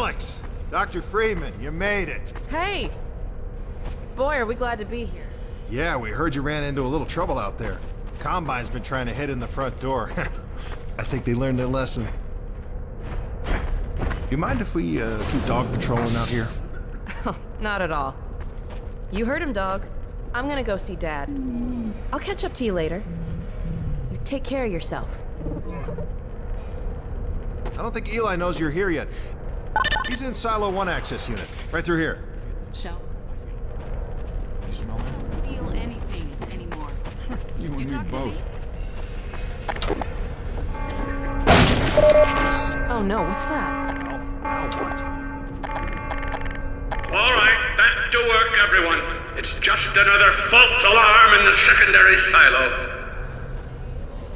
Alyx! Dr. Freeman, you made it. Hey! Boy, are we glad to be here. Yeah, we heard you ran into a little trouble out there. Combine's been trying to hit in the front door. I think they learned their lesson. Do you mind if we keep dog patrolling out here? Not at all. You heard him, dog. I'm gonna go see Dad. I'll catch up to you later. You take care of yourself. I don't think Eli knows you're here yet. He's in Silo 1 access unit, right through here. Shall You smell that? feel anything anymore. You and me both. Oh no, what's that? Now what? All right, back to work, everyone. It's just another false alarm in the secondary silo.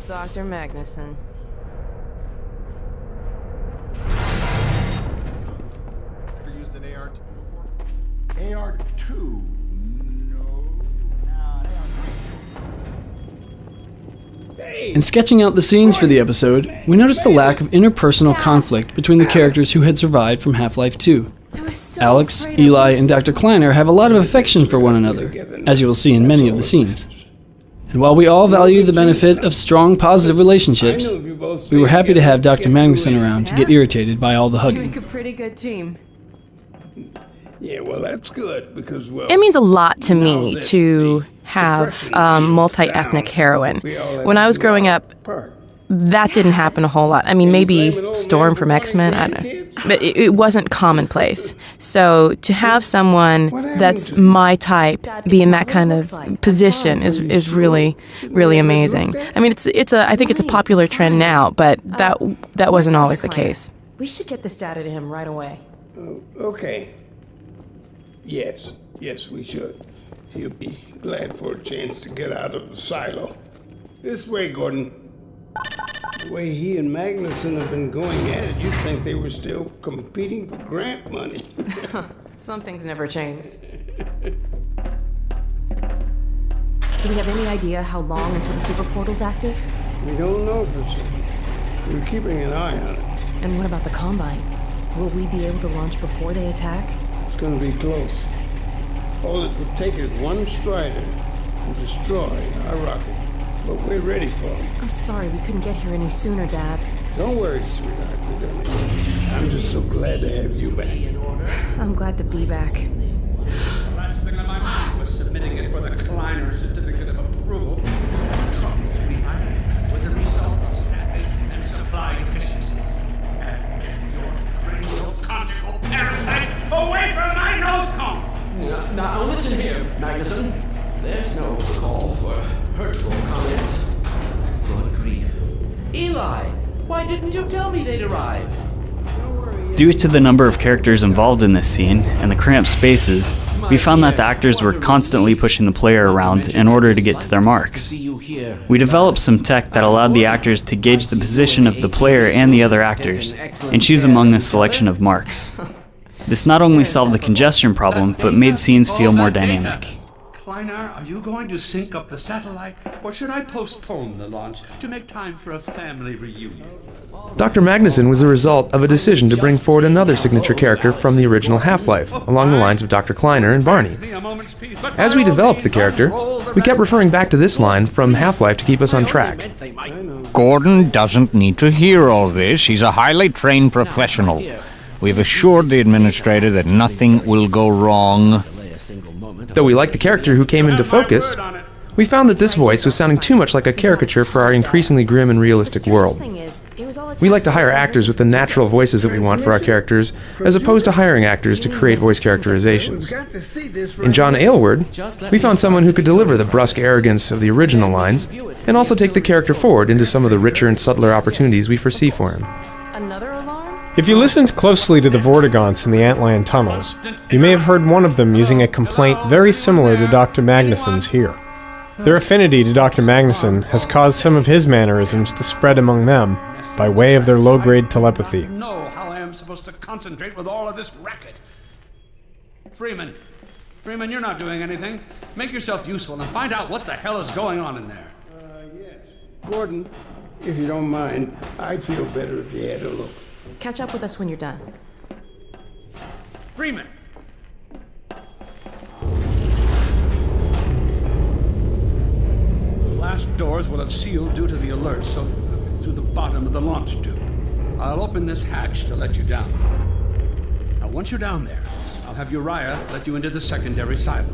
Dr. Magnusson. Ever used an AR-2 before? AR-2? No. Hey! In sketching out the scenes for the episode, we noticed a lack of interpersonal conflict between the characters who had survived from Half-Life 2. I was so Alyx, afraid of Eli, this. and Dr. Kleiner have a lot of affection for one another, as you will see in many of the scenes. And while we all value the benefit of strong, positive relationships, we were happy to have Dr. Magnusson around to get irritated by all the You hugging. make a pretty good team. Yeah, well, that's good, because, well... It means a lot to me to have multi-ethnic heroine. When I was growing up, that didn't happen a whole lot. I mean, maybe Storm from X-Men, I don't know. But it wasn't commonplace. So to have someone that's my type be in that kind of position is really, really amazing. I mean, I think it's a popular trend now, but that wasn't always the case. We should get this data to him right away. Okay. Yes, we should. He'll be glad for a chance to get out of the silo. This way, Gordon. The way he and Magnusson have been going at it, you'd think they were still competing for grant money. Some things never change. Do we have any idea how long until the super portal's active? We don't know for certain. We're keeping an eye on it. And what about the Combine? Will we be able to launch before they attack? It's gonna be close. All it would take is one Strider to destroy our rocket. But we're ready for him. I'm sorry we couldn't get here any sooner, Dad. Don't worry, sweetheart. We're gonna make it. I'm just so glad to have you back. I'm glad to be back. The last thing on my mind was submitting it for the Kleiner certificate of approval. Troubles behind with the result of staffing and supply deficiencies. And get your cranial conjugal parasite away from my nose cone! Now listen here, Magnusson. There's no call for hurtful comments. Good grief. Eli, why didn't you tell me they'd arrived? Due to the number of characters involved in this scene and the cramped spaces, we found that the actors were constantly pushing the player around in order to get to their marks. We developed some tech that allowed the actors to gauge the position of the player and the other actors, and choose among a selection of marks. This not only solved the congestion problem, but made scenes feel more dynamic. Kleiner, are you going to sync up the satellite, or should I postpone the launch to make time for a family reunion? Dr. Magnusson was the result of a decision to bring forward another signature character from the original Half-Life, along the lines of Dr. Kleiner and Barney. As we developed the character, we kept referring back to this line from Half-Life to keep us on track. Gordon doesn't need to hear all this. He's a highly trained professional. We've assured the administrator that nothing will go wrong. Though we liked the character who came into focus, we found that this voice was sounding too much like a caricature for our increasingly grim and realistic world. We like to hire actors with the natural voices that we want for our characters, as opposed to hiring actors to create voice characterizations. In John Aylward, we found someone who could deliver the brusque arrogance of the original lines, and also take the character forward into some of the richer and subtler opportunities we foresee for him. Another alarm? If you listened closely to the Vortigaunts in the Antlion tunnels, you may have heard one of them using a complaint very similar to Dr. Magnusson's here. Their affinity to Dr. Magnusson has caused some of his mannerisms to spread among them by way of their low-grade telepathy. I don't know how I am supposed to concentrate with all of this racket. Freeman, you're not doing anything. Make yourself useful and find out what the hell is going on in there. Yes. Gordon, if you don't mind, I'd feel better if you had a look. Catch up with us when you're done. Freeman! Blast doors will have sealed due to the alert, so through the bottom of the launch tube. I'll open this hatch to let you down. Now, once you're down there, I'll have Uriah let you into the secondary silo.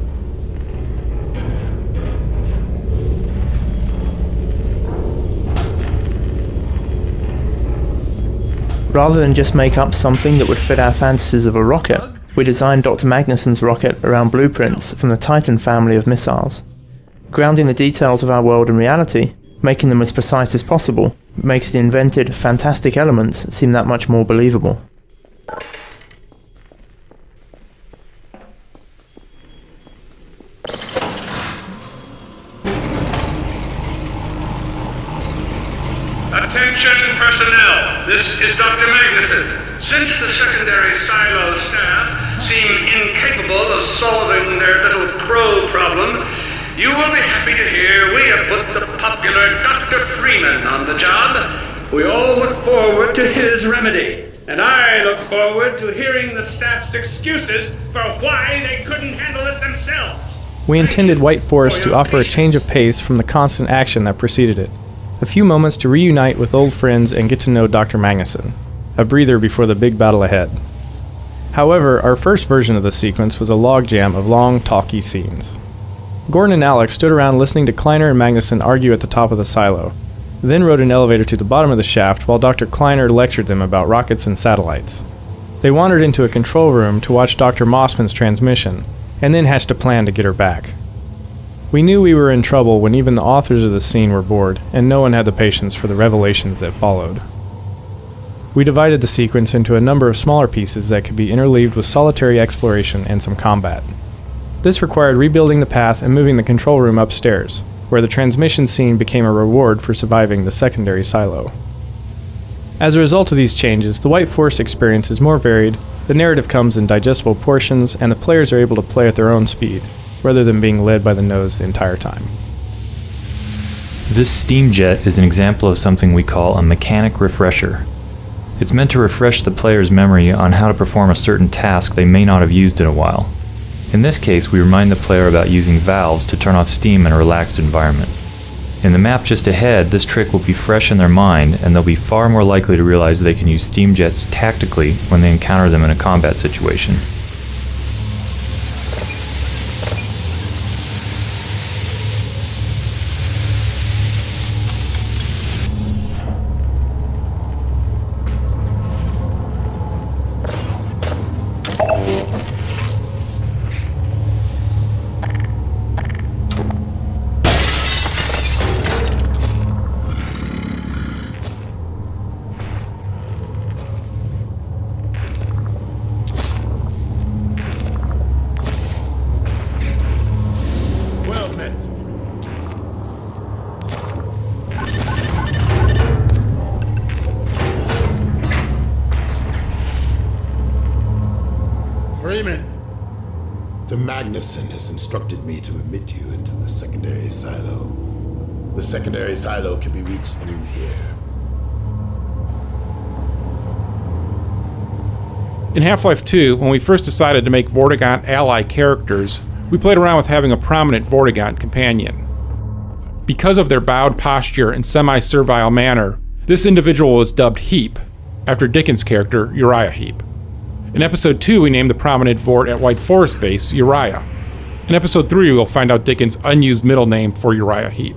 Rather than just make up something that would fit our fantasies of a rocket, we designed Dr. Magnusson's rocket around blueprints from the Titan family of missiles. Grounding the details of our world in reality, making them as precise as possible, makes the invented, fantastic elements seem that much more believable. Attention personnel, this is Dr. Magnusson. Since the secondary silo staff seem incapable of solving their little crow problem, you will be happy to hear we have put the popular Dr. Freeman on the job. We all look forward to his remedy, and I look forward to hearing the staff's excuses for why they couldn't handle it themselves. We intended White Forest to offer a change of pace from the constant action that preceded it. A few moments to reunite with old friends and get to know Dr. Magnusson. A breather before the big battle ahead. However, our first version of the sequence was a logjam of long, talky scenes. Gordon and Alyx stood around listening to Kleiner and Magnusson argue at the top of the silo, then rode an elevator to the bottom of the shaft while Dr. Kleiner lectured them about rockets and satellites. They wandered into a control room to watch Dr. Mossman's transmission, and then hatched a plan to get her back. We knew we were in trouble when even the authors of the scene were bored, and no one had the patience for the revelations that followed. We divided the sequence into a number of smaller pieces that could be interleaved with solitary exploration and some combat. This required rebuilding the path and moving the control room upstairs, where the transmission scene became a reward for surviving the secondary silo. As a result of these changes, the White Forest experience is more varied, the narrative comes in digestible portions, and the players are able to play at their own speed, rather than being led by the nose the entire time. This steam jet is an example of something we call a mechanic refresher. It's meant to refresh the player's memory on how to perform a certain task they may not have used in a while. In this case, we remind the player about using valves to turn off steam in a relaxed environment. In the map just ahead, this trick will be fresh in their mind, and they'll be far more likely to realize they can use steam jets tactically when they encounter them in a combat situation. Freeman! The Magnusson has instructed me to admit you into the secondary silo. The secondary silo can be reached through here. In Half-Life 2, when we first decided to make Vortigaunt ally characters, we played around with having a prominent Vortigaunt companion. Because of their bowed posture and semi-servile manner, this individual was dubbed Heap, after Dickens' character Uriah Heep. In Episode 2, we named the prominent Vort at White Forest Base Uriah. In Episode 3, we'll find out Dickens' unused middle name for Uriah Heep.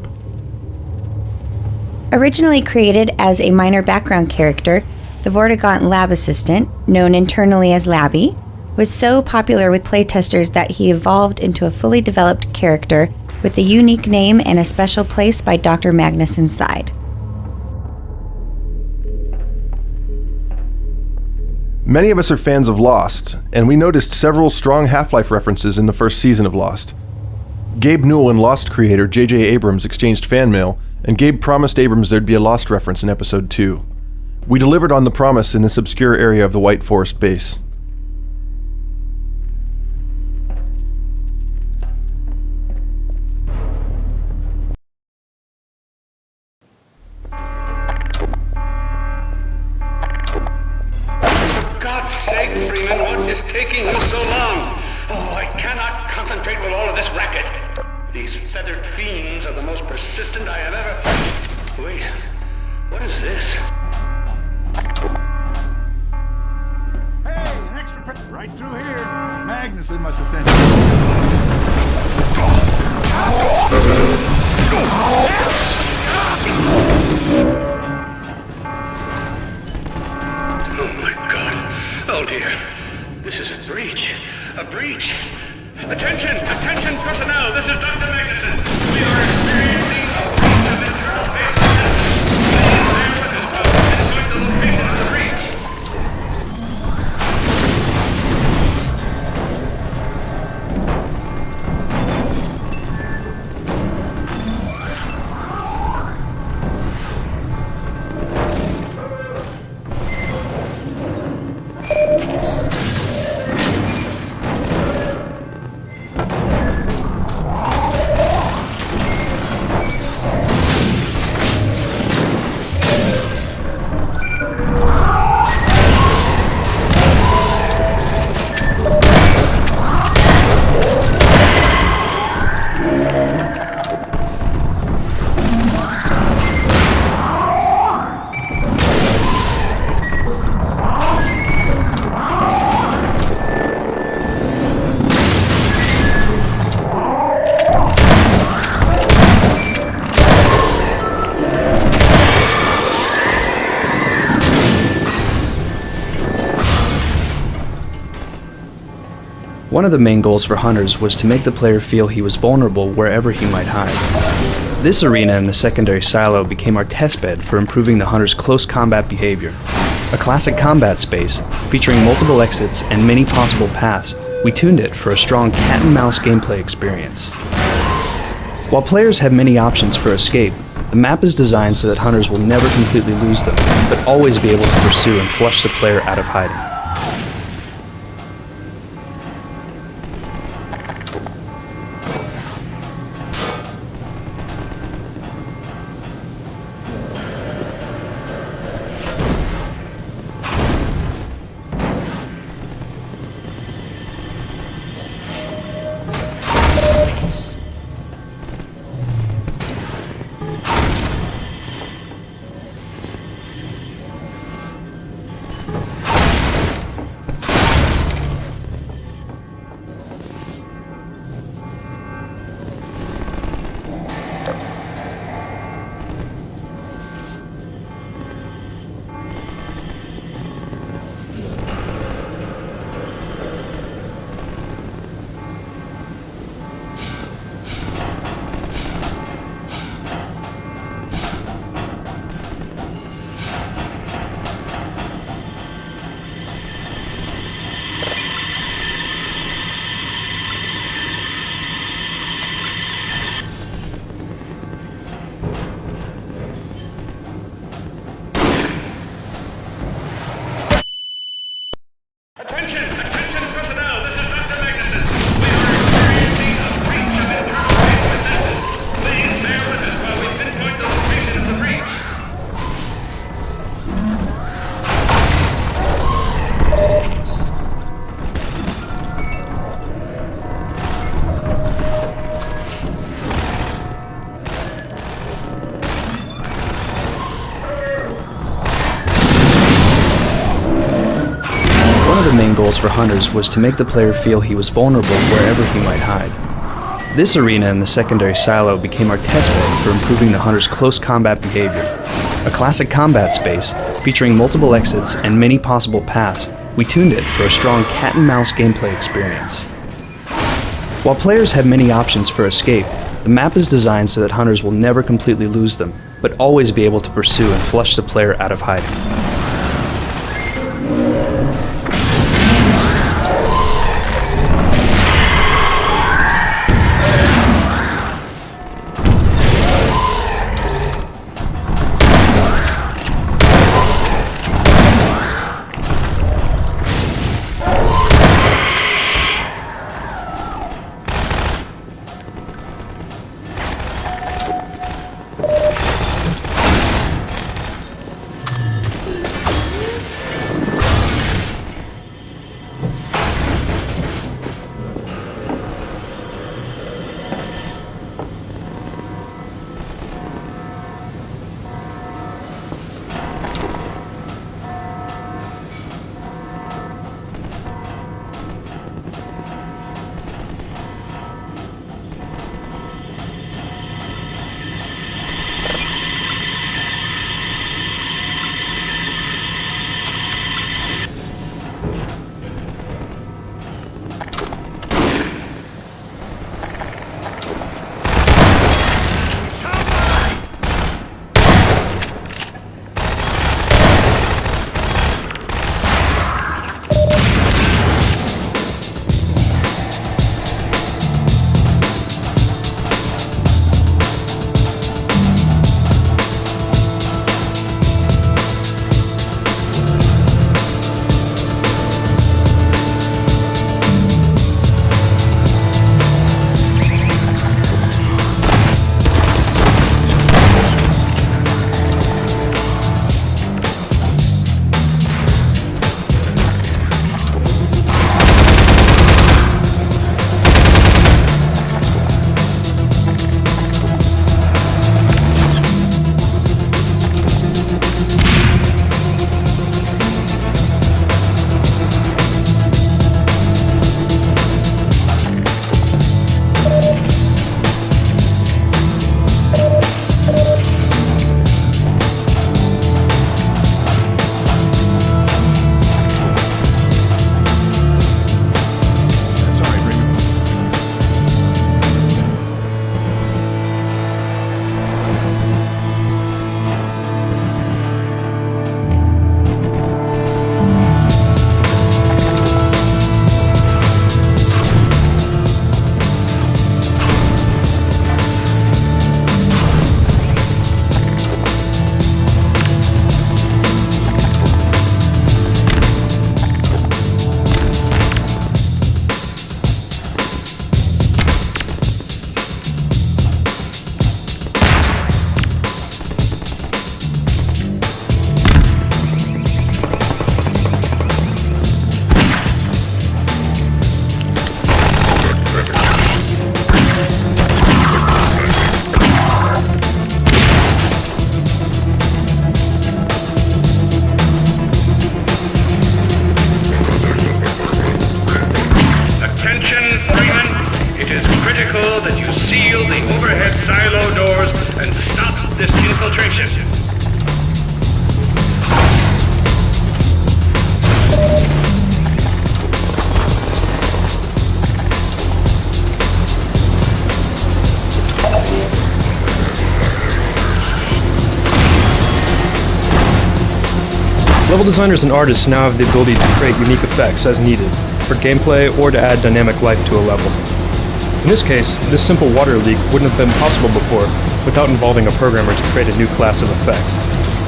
Originally created as a minor background character, the Vortigaunt lab assistant, known internally as Labby, was so popular with playtesters that he evolved into a fully developed character with a unique name and a special place by Dr. Magnusson's side. Many of us are fans of Lost, and we noticed several strong Half-Life references in the first season of Lost. Gabe Newell and Lost creator J.J. Abrams exchanged fan mail, and Gabe promised Abrams there'd be a Lost reference in Episode 2. We delivered on the promise in this obscure area of the White Forest base. sake, Freeman, what is taking you so long? Oh, I cannot concentrate with all of this racket. These feathered fiends are the most persistent I have ever... Wait, what is this? Hey, an extra right through here. Magnusson must have sent Oh my God. Oh dear. This is a breach. A breach. Attention! Attention personnel! This is Dr. Magnusson. We are experiencing a breach of internal space. Please bear with us while we pinpoint the location of the breach. One of the main goals for Hunters was to make the player feel he was vulnerable wherever he might hide. This arena in the secondary silo became our testbed for improving the Hunter's close combat behavior. A classic combat space, featuring multiple exits and many possible paths, we tuned it for a strong cat-and-mouse gameplay experience. While players have many options for escape, the map is designed so that Hunters will never completely lose them, but always be able to pursue and flush the player out of hiding. Goals for Hunters was to make the player feel he was vulnerable wherever he might hide. This arena in the secondary silo became our testbed for improving the Hunter's close combat behavior. A classic combat space, featuring multiple exits and many possible paths, we tuned it for a strong cat-and-mouse gameplay experience. While players have many options for escape, the map is designed so that Hunters will never completely lose them, but always be able to pursue and flush the player out of hiding. Level designers and artists now have the ability to create unique effects as needed, for gameplay or to add dynamic life to a level. In this case, this simple water leak wouldn't have been possible before without involving a programmer to create a new class of effect.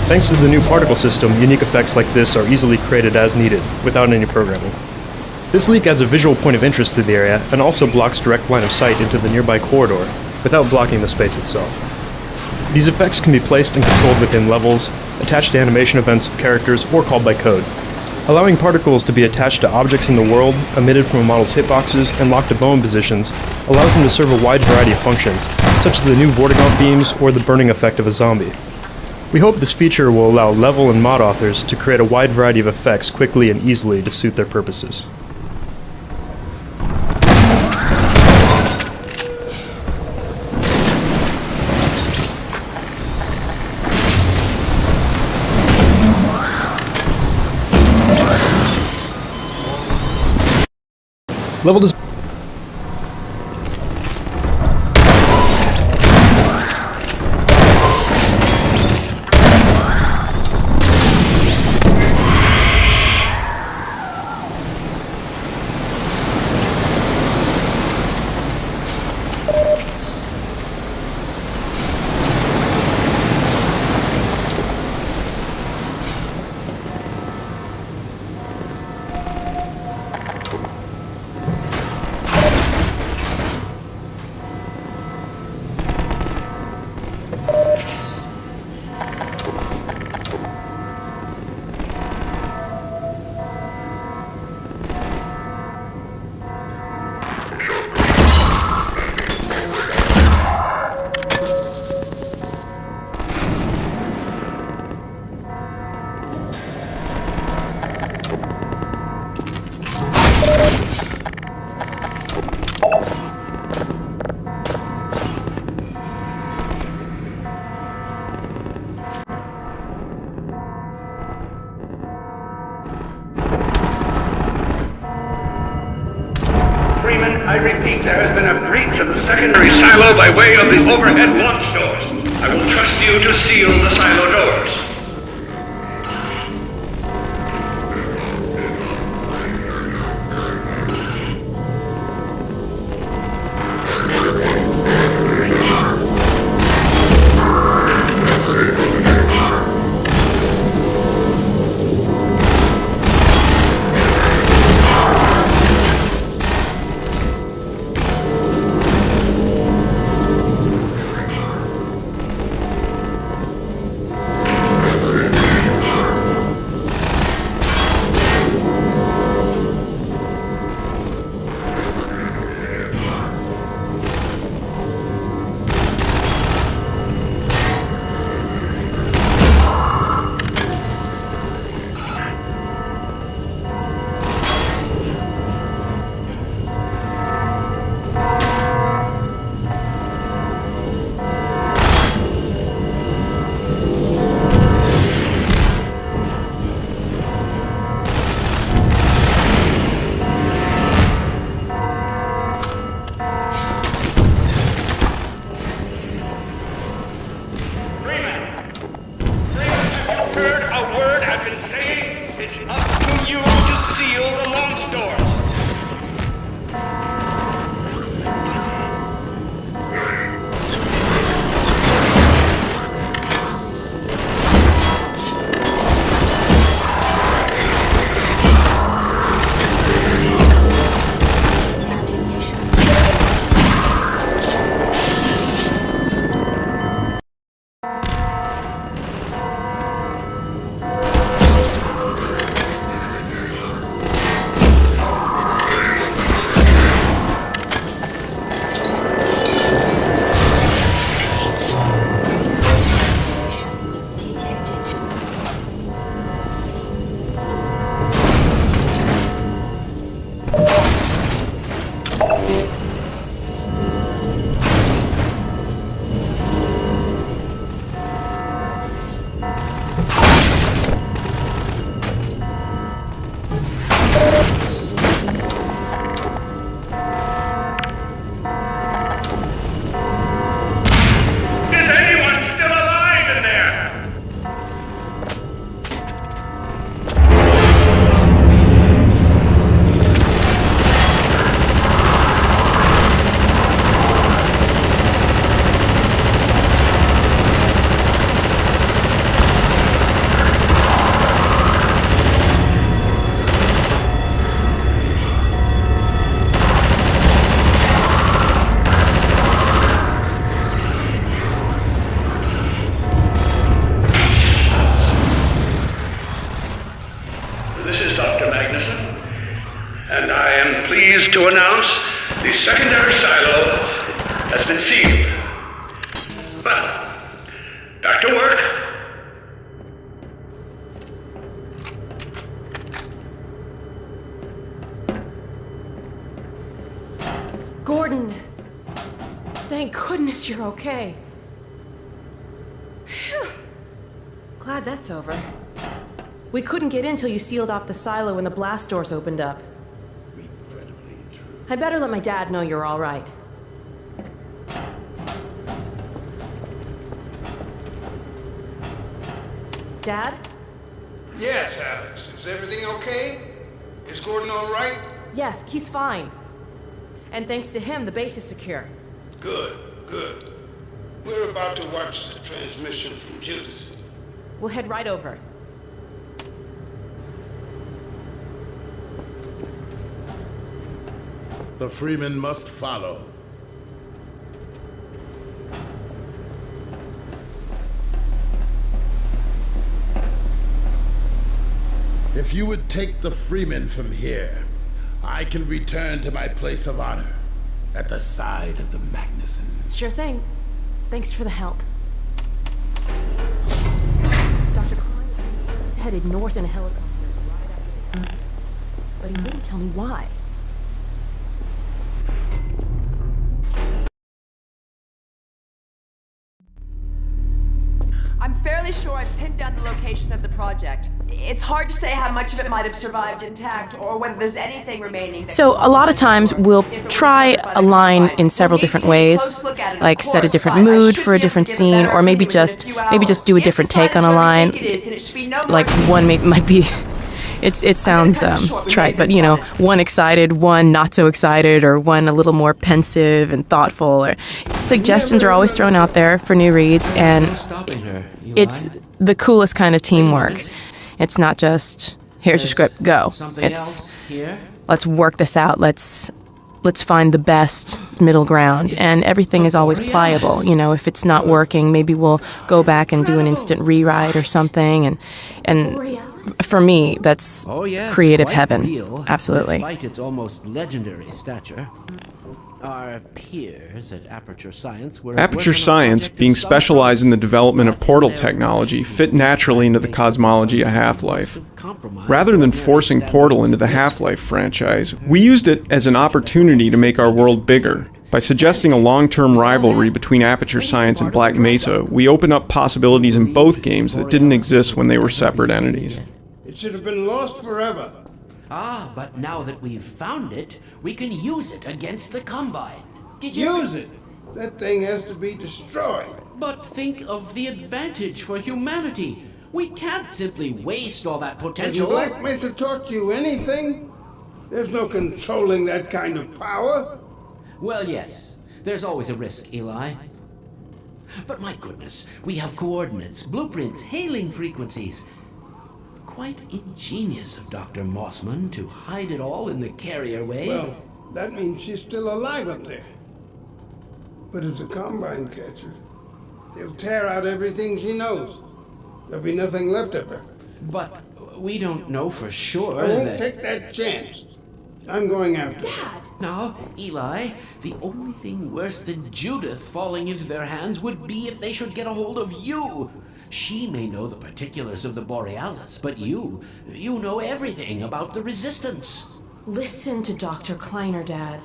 Thanks to the new particle system, unique effects like this are easily created as needed, without any programming. This leak adds a visual point of interest to the area and also blocks direct line of sight into the nearby corridor, without blocking the space itself. These effects can be placed and controlled within levels, attached to animation events of characters, or called by code. Allowing particles to be attached to objects in the world, emitted from a model's hitboxes, and locked to bone positions allows them to serve a wide variety of functions, such as the new vortigaunt beams or the burning effect of a zombie. We hope this feature will allow level and mod authors to create a wide variety of effects quickly and easily to suit their purposes. Level design. Freeman, I repeat, there has been a breach of the secondary silo by way of the overhead launch doors. I will trust you to seal the silo doors. is Dr. Magnusson, and I am pleased to announce the secondary silo has been sealed. Well, back to work. Gordon! Thank goodness you're okay. Phew. Glad that's over. We couldn't get in till you sealed off the silo when the blast doors opened up. I'd better let my dad know you're all right. Dad? Yes, Alyx. Is everything okay? Is Gordon all right? Yes, he's fine. And thanks to him, the base is secure. Good, good. We're about to watch the transmission from Judas. We'll head right over. The Freeman must follow. If you would take the Freeman from here, I can return to my place of honor at the side of the Magnusson. Sure thing. Thanks for the help. Dr. Klein headed north in a helicopter right after, but he wouldn't tell me why. I'm fairly sure I've pinned down the location of the project. It's hard to say how much of it might have survived intact, or whether there's anything remaining. So a lot of times we'll try a line in several different ways, like set a different mood for a different scene, or maybe just do a different take on a line. Like one might be. It sounds trite, but you know, one excited, one not so excited, or one a little more pensive and thoughtful. Or suggestions are always thrown out there for new reads, and it's the coolest kind of teamwork. It's not just here's your script, go. It's let's work this out. Let's find the best middle ground, and everything is always pliable. You know, if it's not working, maybe we'll go back and do an instant rewrite or something, and for me, that's creative heaven. Real, absolutely. Despite its almost legendary stature, our peers at Aperture Science were Aperture Science, being specialized in the development of portal technology, fit naturally into the cosmology of Half-Life. Rather than forcing Portal into the Half-Life franchise, we used it as an opportunity to make our world bigger. By suggesting a long-term rivalry between Aperture Science and Black Mesa, we open up possibilities in both games that didn't exist when they were separate entities. It should have been lost forever. Ah, but now that we've found it, we can use it against the Combine. Did you use it? That thing has to be destroyed. But think of the advantage for humanity. We can't simply waste all that potential. Has Black Mesa taught you anything? There's no controlling that kind of power. Well, yes. There's always a risk, Eli. But my goodness, we have coordinates, blueprints, hailing frequencies. Quite ingenious of Dr. Mossman to hide it all in the carrier wave. Well, that means she's still alive up there. But if the Combine catches, they'll tear out everything she knows. There'll be nothing left of her. But we don't know for sure I won't take that chance. I'm going after her. Dad! Now, Eli, the only thing worse than Judith falling into their hands would be if they should get a hold of you. She may know the particulars of the Borealis, but you know everything about the Resistance. Listen to Dr. Kleiner, Dad.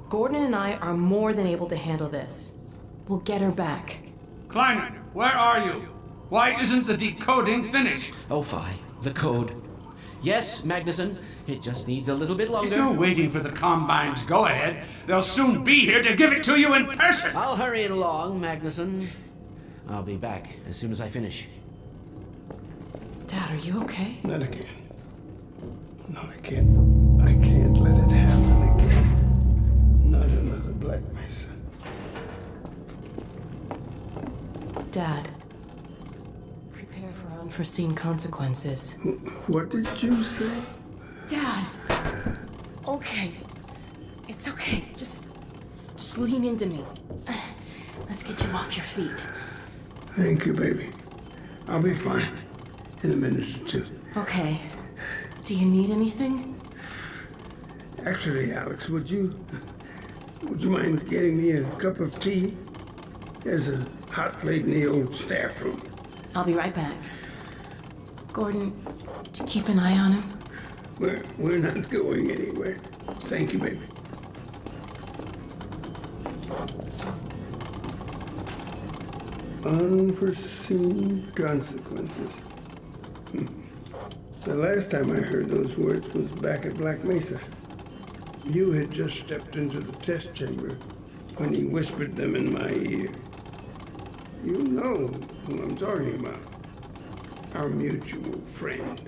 Gordon and I are more than able to handle this. We'll get her back. Kleiner, where are you? Why isn't the decoding finished? Oh, fine. The code. Yes, Magnusson. It just needs a little bit longer. If you're waiting for the Combine's go-ahead, they'll soon be here to give it to you in person. I'll hurry it along, Magnusson. I'll be back as soon as I finish. Dad, are you okay? Not again. No, I can't let it happen again. Not another Black Mesa. Dad, prepare for unforeseen consequences. What did you say? Dad! Okay. It's okay. Just lean into me. Let's get you off your feet. Thank you, baby. I'll be fine in a minute or two. Okay. Do you need anything? Actually, Alyx, would you mind getting me a cup of tea? There's a hot plate in the old staff room. I'll be right back. Gordon, keep an eye on him. We're not going anywhere. Thank you, baby. Unforeseen consequences. The last time I heard those words was back at Black Mesa. You had just stepped into the test chamber when he whispered them in my ear. You know who I'm talking about. Our mutual friend.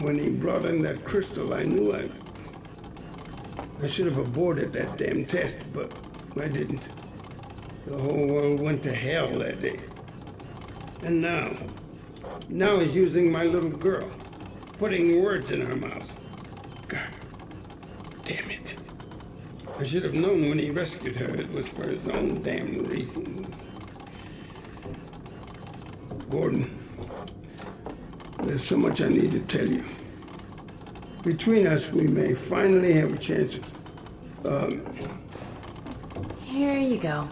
When he brought in that crystal, I knew I should have aborted that damn test, but I didn't. The whole world went to hell that day. And now he's using my little girl, putting words in her mouth. God damn it. I should have known when he rescued her it was for his own damn reasons. Gordon, there's so much I need to tell you. Between us, we may finally have a chance of, Here you go.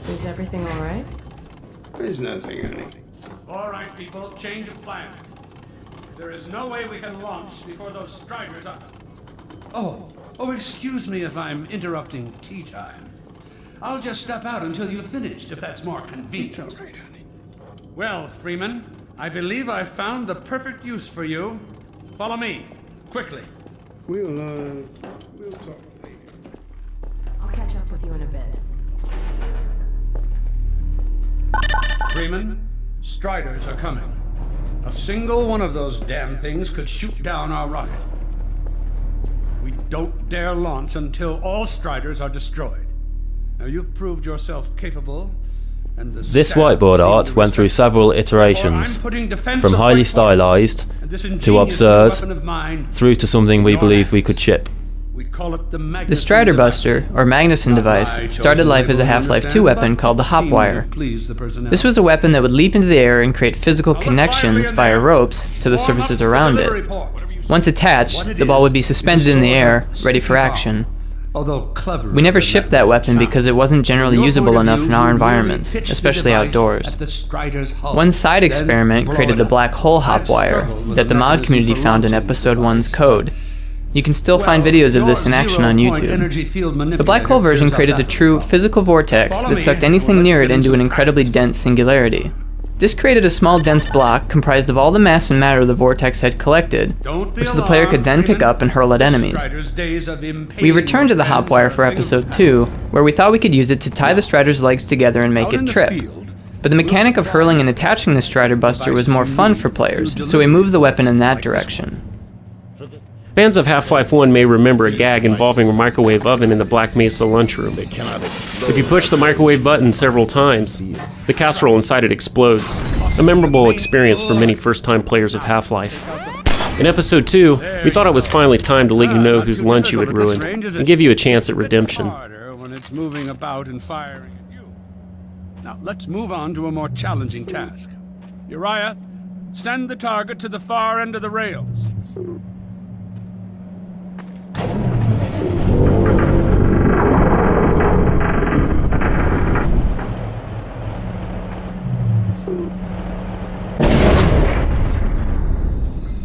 Is everything all right? There's nothing, honey. All right, people, change of plans. There is no way we can launch before those Striders are... Oh, excuse me if I'm interrupting tea time. I'll just step out until you've finished, if that's more convenient. It's all right, honey. Well, Freeman, I believe I've found the perfect use for you. Follow me, quickly. We'll talk later. I'll catch up with you in a bit. Freeman, Striders are coming. A single one of those damn things could shoot down our rocket. We don't dare launch until all Striders are destroyed. Now, you've proved yourself capable, and the This staff whiteboard seem art to went through respect several it. iterations, Therefore, I'm putting defensive from highly waypoints, stylized and this to ingenious absurd, weapon of mine through to something we believed we could ship. We call it the Magnusson The Strider device. Buster, or Magnusson device, started life as a Half-Life 2 weapon called the Hopwire. This was a weapon that would leap into the air and create physical connections via ropes to the surfaces around it. Once attached, the ball would be suspended in the air, ready for action. We never shipped that weapon because it wasn't generally usable enough in our environments, especially outdoors. One side experiment created the Black Hole Hopwire that the mod community found in Episode 1's code. You can still find videos of this in action on YouTube. The black hole version created a true physical vortex that sucked anything near it into an incredibly dense singularity. This created a small dense block comprised of all the mass and matter the vortex had collected, which the player could then pick up and hurl at enemies. We returned to the Hopwire for Episode 2, where we thought we could use it to tie the Strider's legs together and make it trip. But the mechanic of hurling and attaching the Strider Buster was more fun for players, so we moved the weapon in that direction. Fans of Half-Life 1 may remember a gag involving a microwave oven in the Black Mesa lunchroom. If you push the microwave button several times, the casserole inside it explodes. A memorable experience for many first-time players of Half-Life. In Episode 2, we thought it was finally time to let you know whose lunch you had ruined, and give you a chance at redemption. When it's moving about and firing at you. Now, let's move on to a more challenging task. Uriah, send the target to the far end of the rails.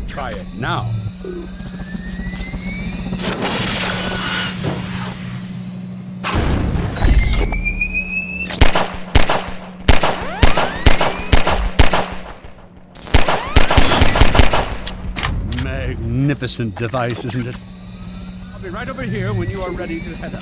Try it now. Magnificent device, isn't it? I'll be right over here when you are ready to head out.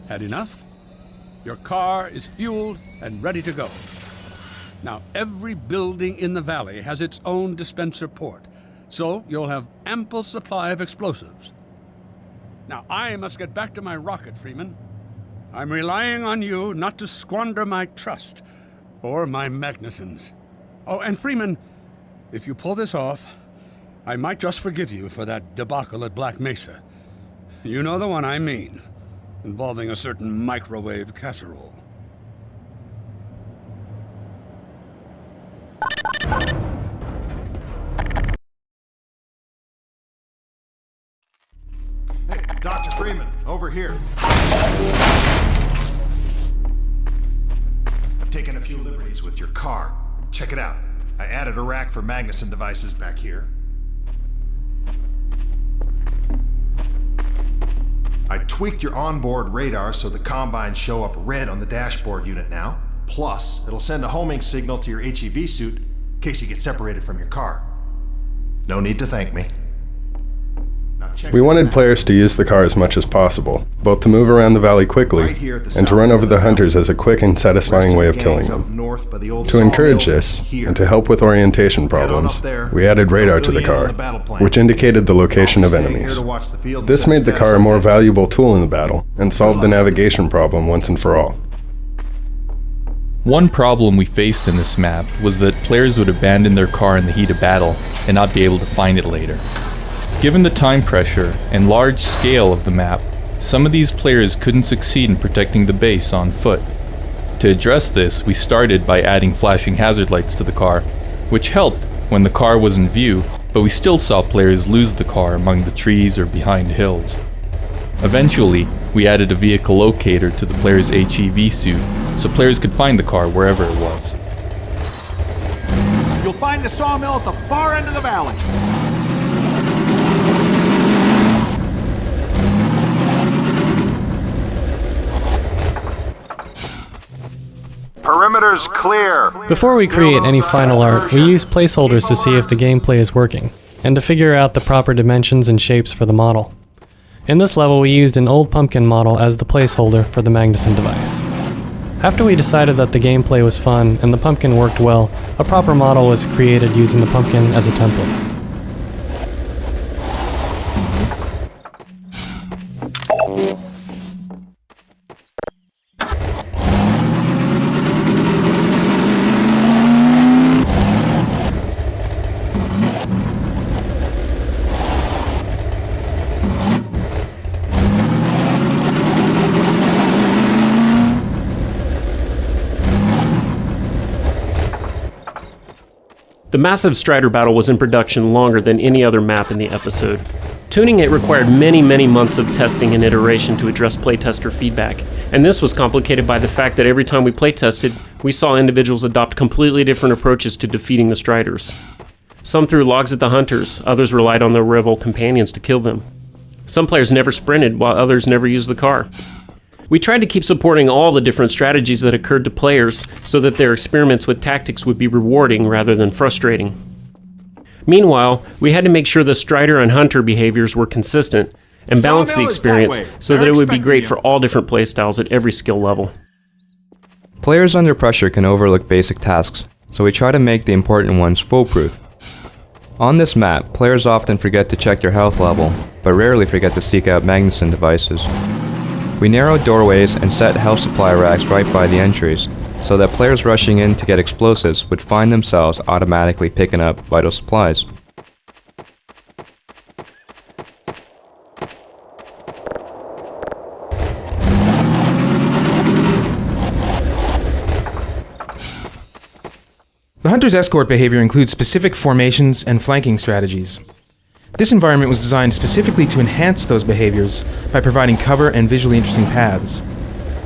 Had enough? Your car is fueled and ready to go. Now, every building in the valley has its own dispenser port, so you'll have ample supply of explosives. Now, I must get back to my rocket, Freeman. I'm relying on you not to squander my trust, or my Magnusson's. Oh, and Freeman, if you pull this off, I might just forgive you for that debacle at Black Mesa. You know the one I mean, involving a certain microwave casserole. Hey, Dr. Freeman, over here. I've taken a few liberties with your car. Check it out. I added a rack for Magnusson devices back here. I tweaked your onboard radar so the combines show up red on the dashboard unit now. Plus, it'll send a homing signal to your HEV suit in case you get separated from your car. No need to thank me. We wanted players to use the car as much as possible, both to move around the valley quickly and to run over the hunters as a quick and satisfying way of killing them. To encourage this, and to help with orientation problems, we added radar to the car, which indicated the location of enemies. This made the car a more valuable tool in the battle, and solved the navigation problem once and for all. One problem we faced in this map was that players would abandon their car in the heat of battle and not be able to find it later. Given the time pressure and large scale of the map, some of these players couldn't succeed in protecting the base on foot. To address this, we started by adding flashing hazard lights to the car, which helped when the car was in view, but we still saw players lose the car among the trees or behind hills. Eventually, we added a vehicle locator to the player's HEV suit, so players could find the car wherever it was. You'll find the sawmill at the far end of the valley. Perimeter's clear. Before we create any final art, we use placeholders to see if the gameplay is working, and to figure out the proper dimensions and shapes for the model. In this level, we used an old pumpkin model as the placeholder for the Magnusson device. After we decided that the gameplay was fun and the pumpkin worked well, a proper model was created using the pumpkin as a template. The massive Strider battle was in production longer than any other map in the episode. Tuning it required many months of testing and iteration to address playtester feedback, and this was complicated by the fact that every time we playtested, we saw individuals adopt completely different approaches to defeating the Striders. Some threw logs at the hunters, others relied on their rebel companions to kill them. Some players never sprinted, while others never used the car. We tried to keep supporting all the different strategies that occurred to players so that their experiments with tactics would be rewarding rather than frustrating. Meanwhile, we had to make sure the Strider and Hunter behaviors were consistent and balance the experience so that it would be great for all different playstyles at every skill level. Players under pressure can overlook basic tasks, so we try to make the important ones foolproof. On this map, players often forget to check their health level, but rarely forget to seek out Magnusson devices. We narrowed doorways and set health supply racks right by the entries, so that players rushing in to get explosives would find themselves automatically picking up vital supplies. The Hunter's escort behavior includes specific formations and flanking strategies. This environment was designed specifically to enhance those behaviors by providing cover and visually interesting paths.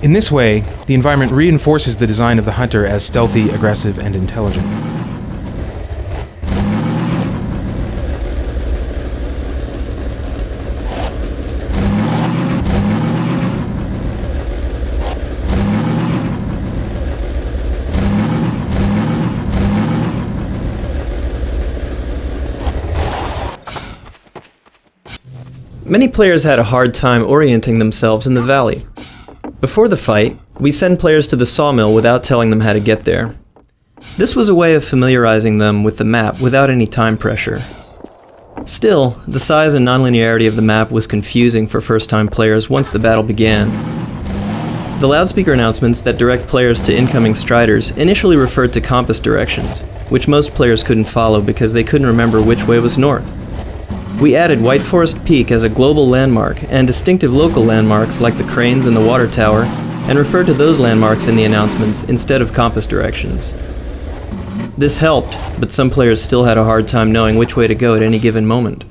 In this way, the environment reinforces the design of the Hunter as stealthy, aggressive, and intelligent. Many players had a hard time orienting themselves in the valley. Before the fight, we send players to the sawmill without telling them how to get there. This was a way of familiarizing them with the map without any time pressure. Still, the size and nonlinearity of the map was confusing for first-time players once the battle began. The loudspeaker announcements that direct players to incoming striders initially referred to compass directions, which most players couldn't follow because they couldn't remember which way was north. We added White Forest Peak as a global landmark and distinctive local landmarks like the cranes and the water tower, and referred to those landmarks in the announcements instead of compass directions. This helped, but some players still had a hard time knowing which way to go at any given moment.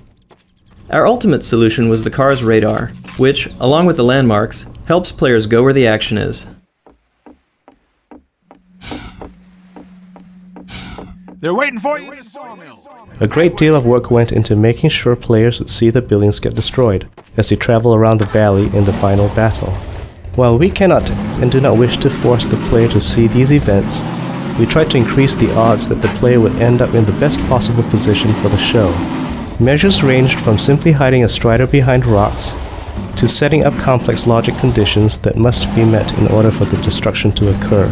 Our ultimate solution was the car's radar, which, along with the landmarks, helps players go where the action is. They're waiting for you in the sawmill. A great deal of work went into making sure players would see the buildings get destroyed as they travel around the valley in the final battle. While we cannot and do not wish to force the player to see these events, we tried to increase the odds that the player would end up in the best possible position for the show. Measures ranged from simply hiding a strider behind rocks to setting up complex logic conditions that must be met in order for the destruction to occur.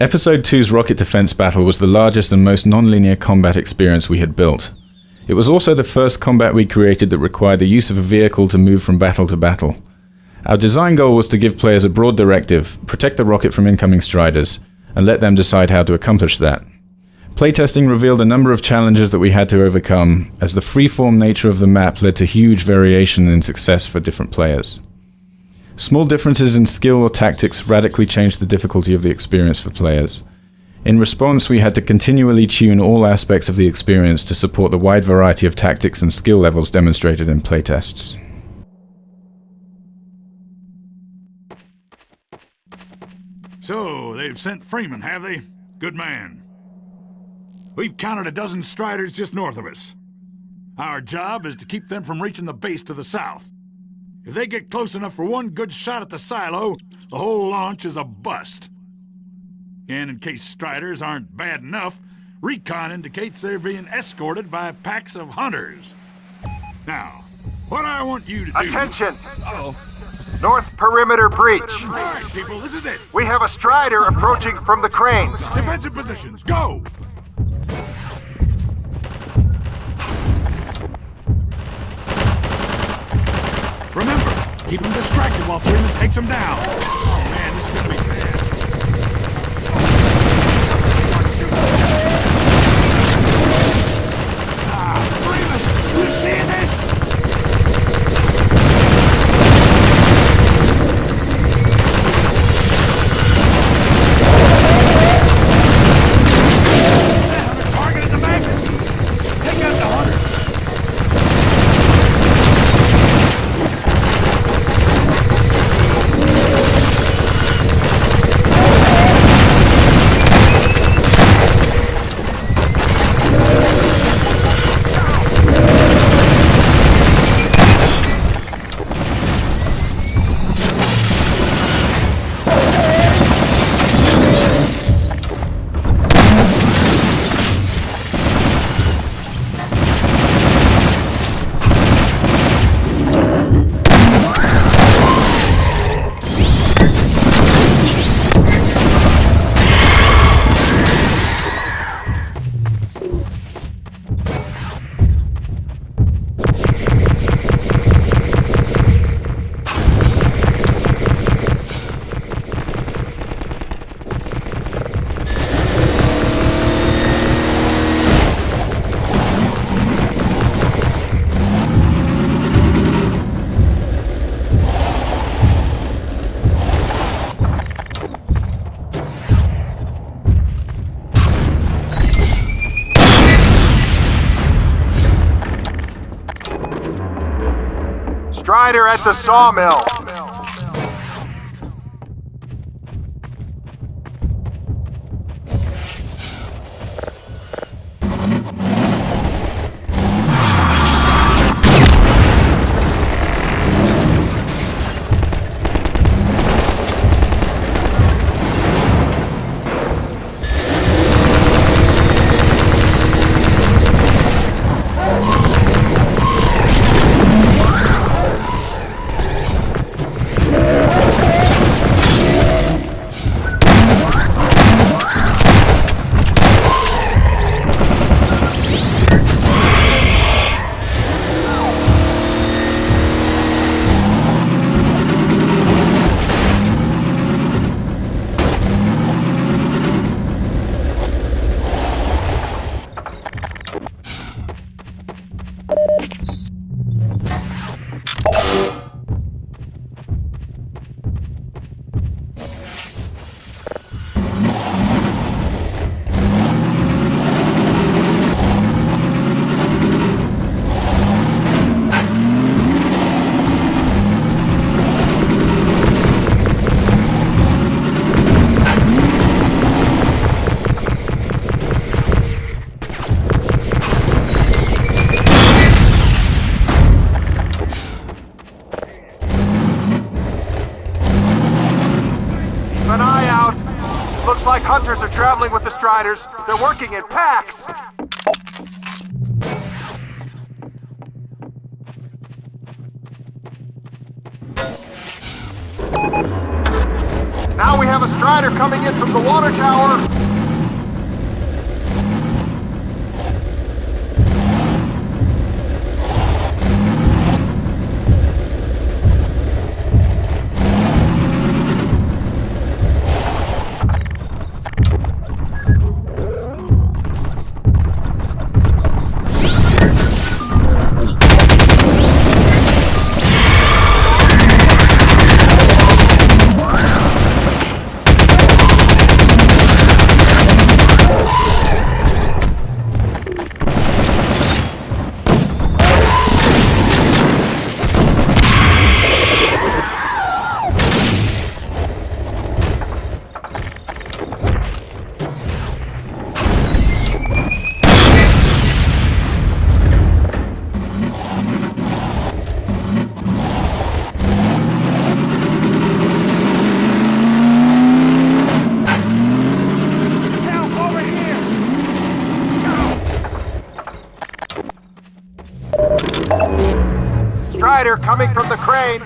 Episode 2's rocket defense battle was the largest and most non-linear combat experience we had built. It was also the first combat we created that required the use of a vehicle to move from battle to battle. Our design goal was to give players a broad directive, protect the rocket from incoming striders, and let them decide how to accomplish that. Playtesting revealed a number of challenges that we had to overcome, as the free-form nature of the map led to huge variation in success for different players. Small differences in skill or tactics radically changed the difficulty of the experience for players. In response, we had to continually tune all aspects of the experience to support the wide variety of tactics and skill levels demonstrated in playtests. So, they've sent Freeman, have they? Good man. We've counted a dozen striders just north of us. Our job is to keep them from reaching the base to the south. If they get close enough for one good shot at the silo, the whole launch is a bust. And in case striders aren't bad enough, recon indicates they're being escorted by packs of hunters. Now, what I want you to do... Attention! North perimeter breach. All right, people, this is it. We have a strider approaching from the cranes. Defensive positions, go! Remember, keep them distracted while Freeman takes them down. Oh man, this is gonna be bad. Freeman, you seeing this? Targeted the Magnusson. Take out the hunter. Strider at the sawmill. Striders. They're working in packs. Now we have a Strider coming in from the water tower. Strider coming from the cranes.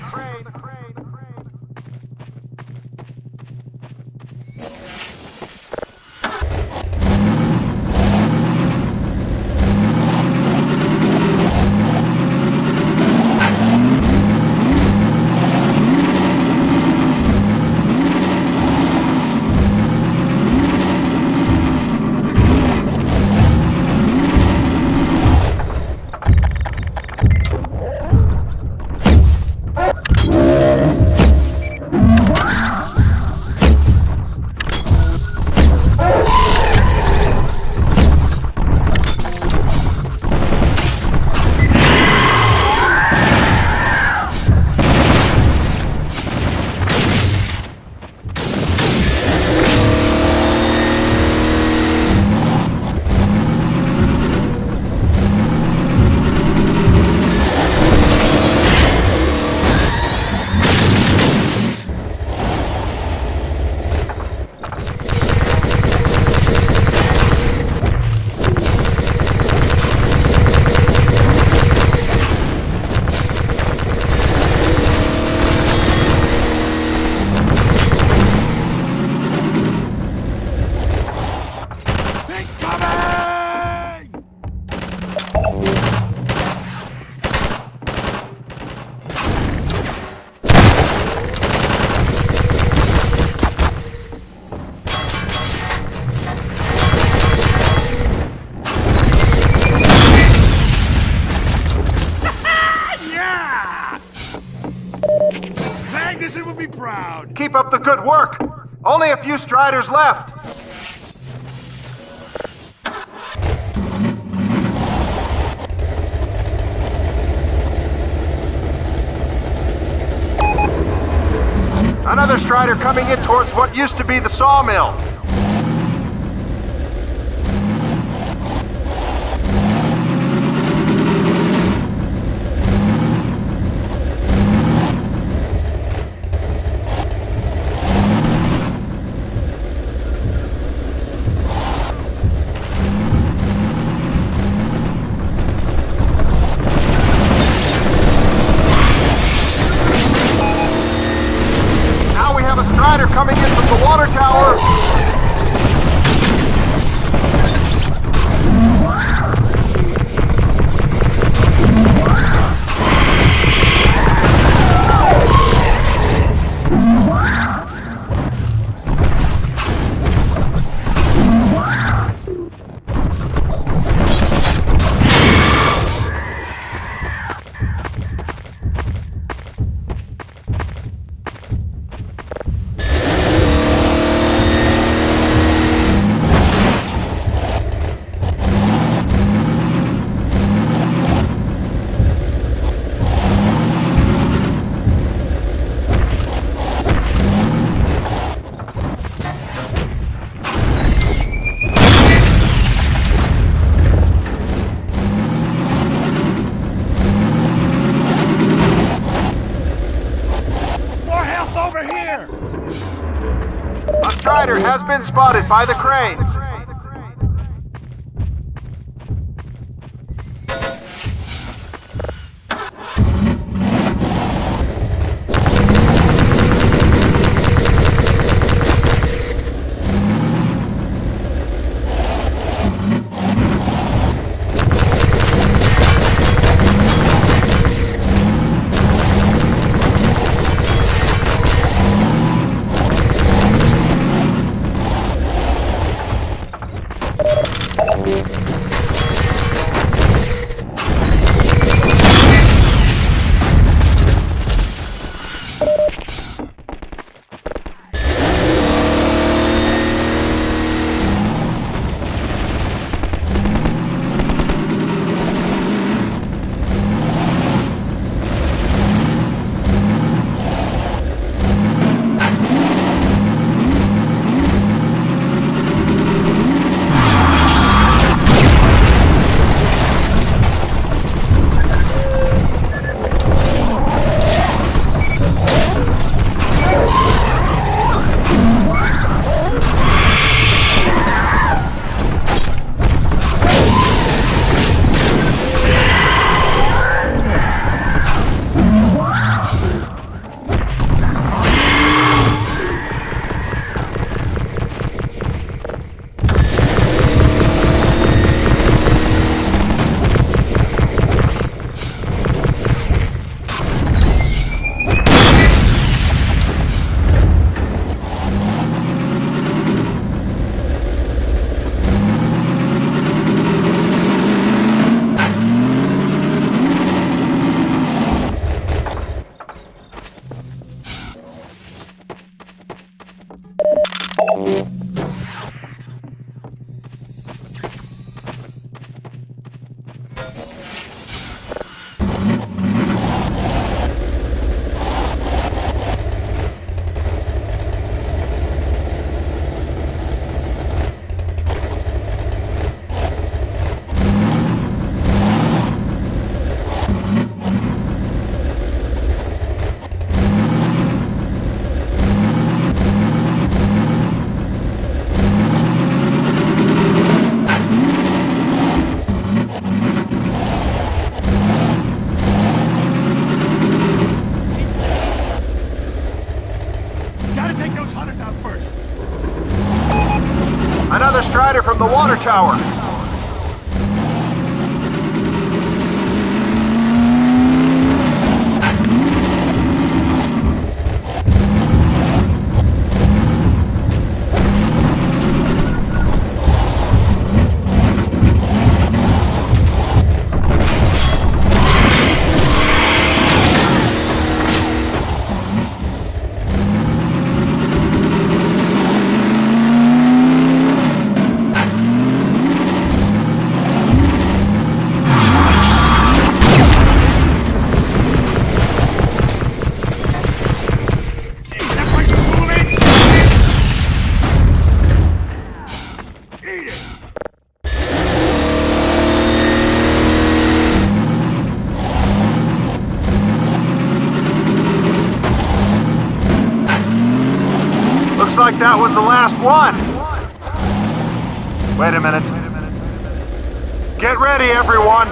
Magnusson would be proud. Keep up the good work. Only a few Striders left. Another Strider coming in towards what used to be the sawmill. Strider coming in from the water tower. A Strider has been spotted by the cranes. Another Strider from the water tower. Looks like that was the last one. Wait a minute. Get ready, everyone.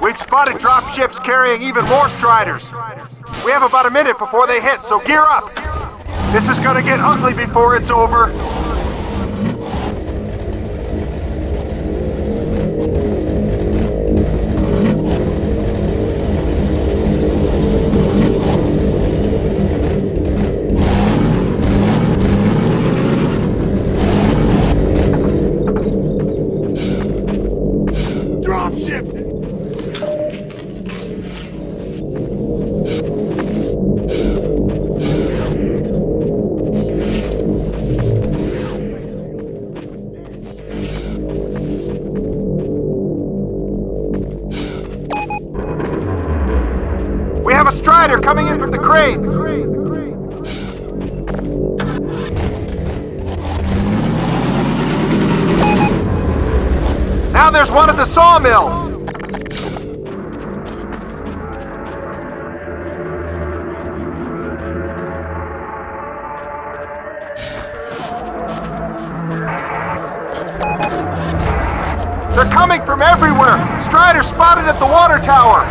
We've spotted dropships carrying even more Striders. We have about a minute before they hit, so gear up. This is gonna get ugly before it's over. Strider coming in from the cranes! Now there's one at the sawmill! They're coming from everywhere! Strider spotted at the water tower!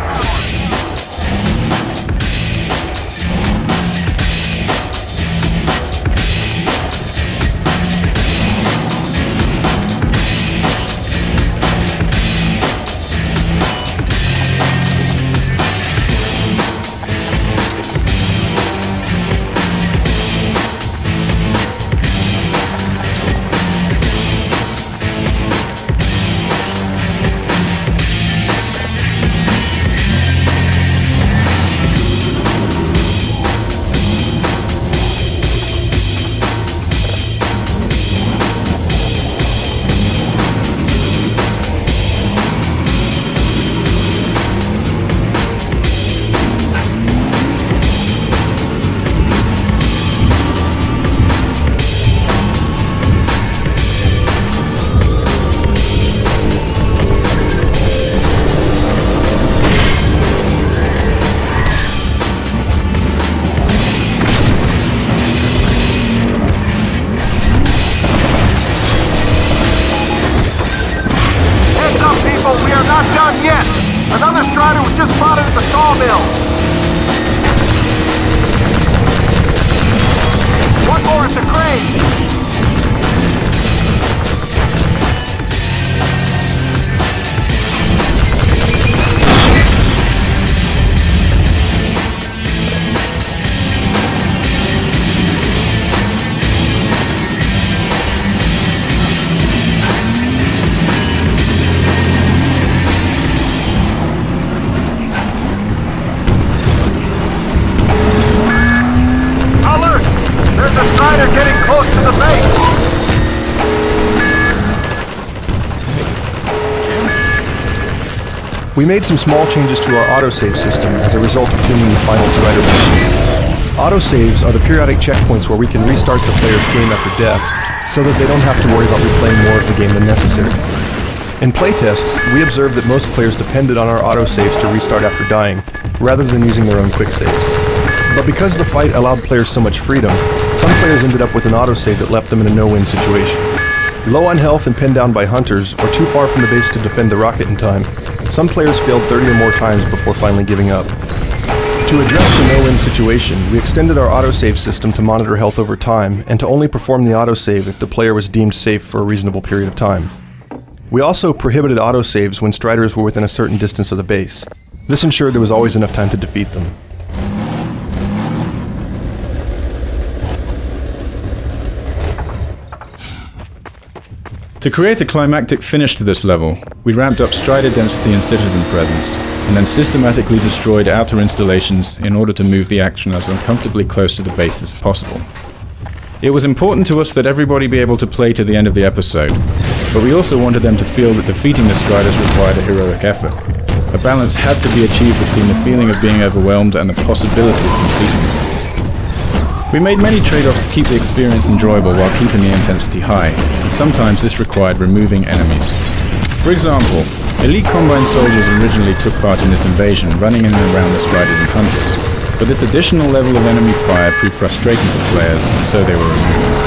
Another Strider was just spotted at the sawmill. One more at the crane. There's a Strider getting close to the base! We made some small changes to our autosave system as a result of tuning the final strider mission. Autosaves are the periodic checkpoints where we can restart the player's game after death, so that they don't have to worry about replaying more of the game than necessary. In playtests, we observed that most players depended on our autosaves to restart after dying, rather than using their own quick saves. But because the fight allowed players so much freedom, some players ended up with an autosave that left them in a no-win situation. Low on health and pinned down by hunters, or too far from the base to defend the rocket in time, some players failed 30 or more times before finally giving up. To address the no-win situation, we extended our autosave system to monitor health over time, and to only perform the autosave if the player was deemed safe for a reasonable period of time. We also prohibited autosaves when striders were within a certain distance of the base. This ensured there was always enough time to defeat them. To create a climactic finish to this level, we ramped up strider density and citizen presence, and then systematically destroyed outer installations in order to move the action as uncomfortably close to the base as possible. It was important to us that everybody be able to play to the end of the episode, but we also wanted them to feel that defeating the striders required a heroic effort. A balance had to be achieved between the feeling of being overwhelmed and the possibility of completing them. We made many trade-offs to keep the experience enjoyable while keeping the intensity high, and sometimes this required removing enemies. For example, elite Combine soldiers originally took part in this invasion, running in and around the striders and hunters, but this additional level of enemy fire proved frustrating for players, and so they were removed.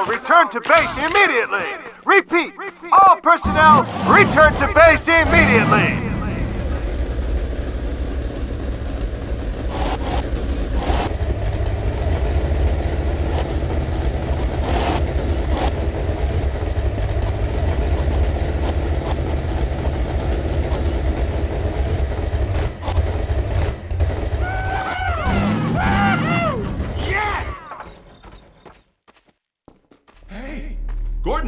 Return to base immediately! Repeat! All personnel, return to base immediately!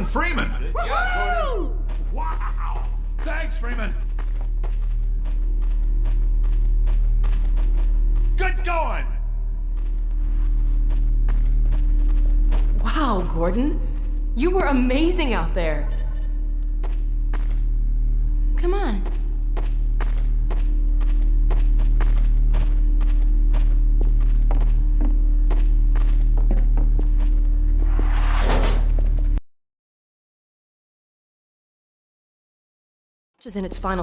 Freeman! Yeah, Gordon. Wow! Thanks, Freeman! Good going! Wow, Gordon. You were amazing out there. Come on. Which is in its final